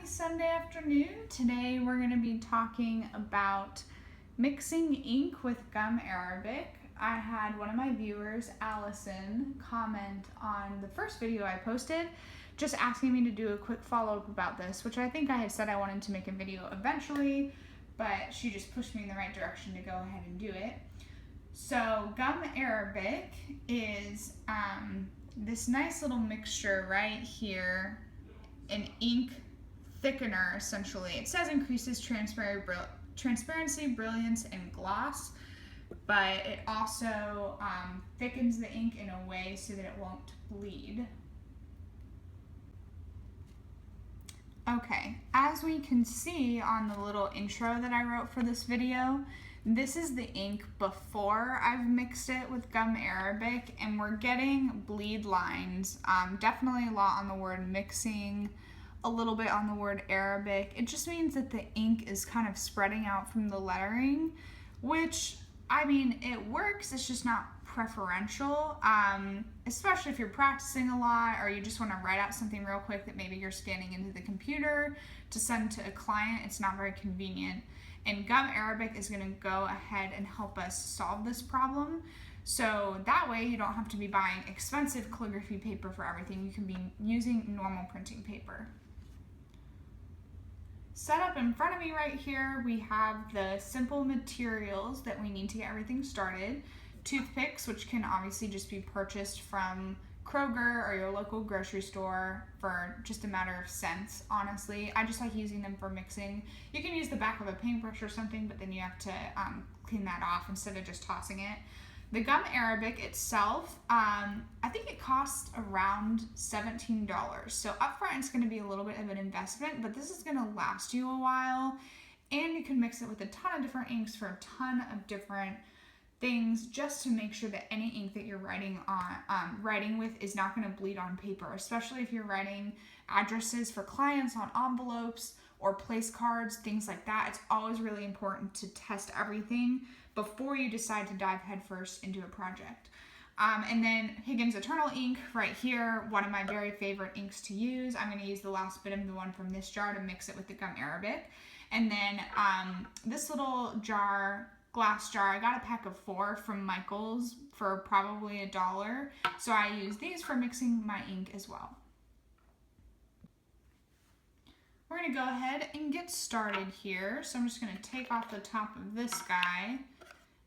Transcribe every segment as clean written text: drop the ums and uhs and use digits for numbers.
Happy Sunday afternoon. Today we're going to be talking about mixing ink with gum arabic. I had one of my viewers, Allison, comment on the first video I posted just asking me to do a quick follow-up about this, which I think I had said I wanted to make a video eventually, but she just pushed me in the right direction to go ahead and do it. So gum arabic is this nice little mixture right here, an ink thickener essentially. It says increases transparency, brilliance, and gloss, but it also thickens the ink in a way so that it won't bleed. Okay, as we can see on the little intro that I wrote for this video, this is the ink before I've mixed it with gum arabic, and we're getting bleed lines. Definitely a lot on the word mixing, a little bit on the word Arabic. It just means that the ink is kind of spreading out from the lettering, which, I mean, it works, it's just not preferential, especially if you're practicing a lot or you just want to write out something real quick that maybe you're scanning into the computer to send to a client. It's not very convenient. And gum arabic is going to go ahead and help us solve this problem. So that way you don't have to be buying expensive calligraphy paper for everything. You can be using normal printing paper. Set up in front of me right here, we have the simple materials that we need to get everything started. Toothpicks, which can obviously just be purchased from Kroger or your local grocery store for just a matter of cents, honestly. I just like using them for mixing. You can use the back of a paintbrush or something, but then you have to clean that off instead of just tossing it. The gum arabic itself, I think it costs around $17. So upfront it's going to be a little bit of an investment, but this is going to last you a while, and you can mix it with a ton of different inks for a ton of different things, just to make sure that any ink that you're writing with is not going to bleed on paper, especially if you're writing addresses for clients on envelopes or place cards, things like that. It's always really important to test everything before you decide to dive headfirst into a project. And then Higgins Eternal ink right here, one of my very favorite inks to use. I'm going to use the last bit of the one from this jar to mix it with the gum arabic. And then this little jar, glass jar, I got a pack of 4 from Michael's for probably $1. So I use these for mixing my ink as well. We're going to go ahead and get started here. So I'm just going to take off the top of this guy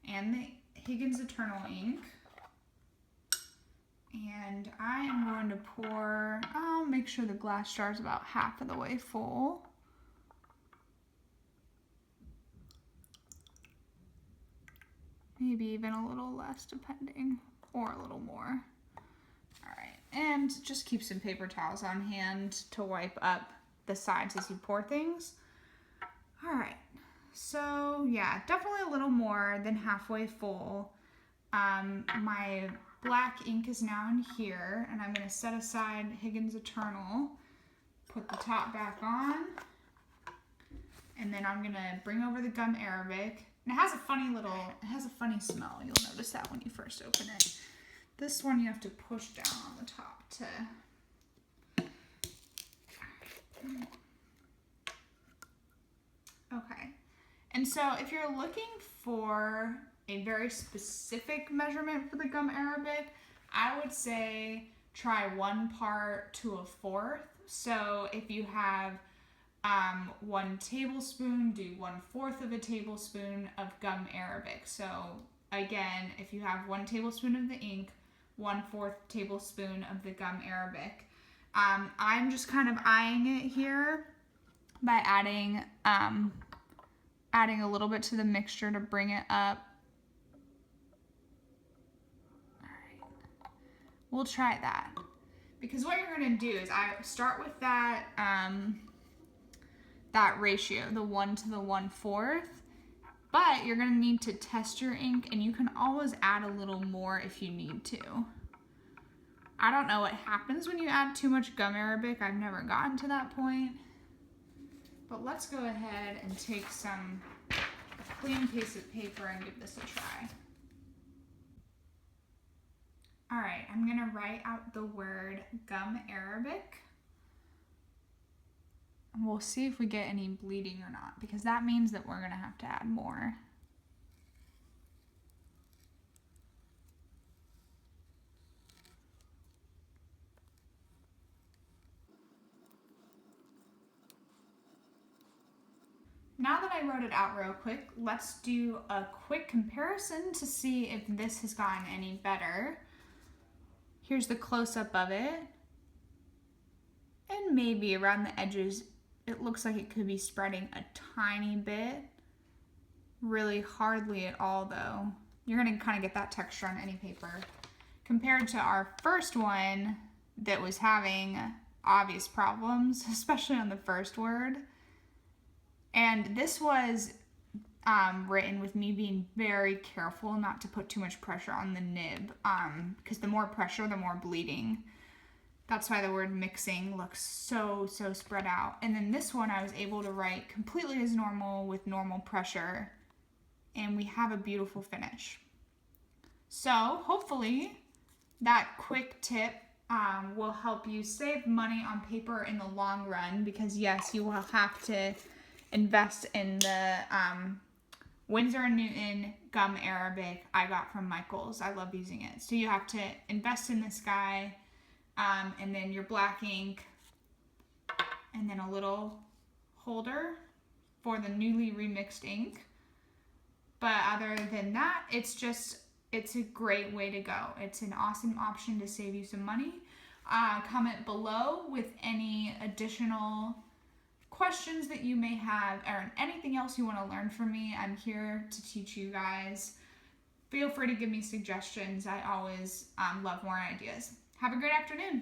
and the Higgins Eternal ink. And I am going to pour, I'll make sure the glass jar is about half of the way full. Maybe even a little less depending, or a little more. All right, and just keep some paper towels on hand to wipe up the sides as you pour things. All right, so yeah, definitely a little more than halfway full. My black ink is now in here, and I'm going to set aside Higgins Eternal, put the top back on, and then I'm going to bring over the gum arabic. And it has a funny smell. You'll notice that when you first open it. This one you have to push down on the top to... Okay. And so if you're looking for a very specific measurement for the gum arabic, I would say try 1 part to a 4th. So if you have 1 tablespoon, do 1/4 of a tablespoon of gum arabic. So again, if you have 1 tablespoon of the ink, 1/4 tablespoon of the gum arabic. I'm just kind of eyeing it here by adding a little bit to the mixture to bring it up. All right, we'll try that, because what you're going to do is I start with that that ratio, the 1 to the 1/4, but you're going to need to test your ink, and you can always add a little more if you need to. I don't know what happens when you add too much gum arabic. I've never gotten to that point. But let's go ahead and take a clean piece of paper and give this a try. All right, I'm going to write out the word gum arabic. We'll see if we get any bleeding or not, because that means that we're gonna have to add more. Now that I wrote it out real quick, let's do a quick comparison to see if this has gotten any better. Here's the close-up of it. And maybe around the edges, it looks like it could be spreading a tiny bit. Really hardly at all though. You're gonna kind of get that texture on any paper. Compared to our first one that was having obvious problems, especially on the first word. And this was written with me being very careful not to put too much pressure on the nib, because the more pressure, the more bleeding. That's why the word mixing looks so spread out. And then this one I was able to write completely as normal with normal pressure, and we have a beautiful finish. So hopefully that quick tip will help you save money on paper in the long run, because yes, you will have to invest in the Winsor & Newton Gum Arabic I got from Michael's. I love using it. So you have to invest in this guy, and then your black ink, and then a little holder for the newly remixed ink. But other than that, it's a great way to go. It's an awesome option to save you some money. Comment below with any additional questions that you may have, or anything else you want to learn from me. I'm here to teach you guys. Feel free to give me suggestions. I always love more ideas. Have a great afternoon.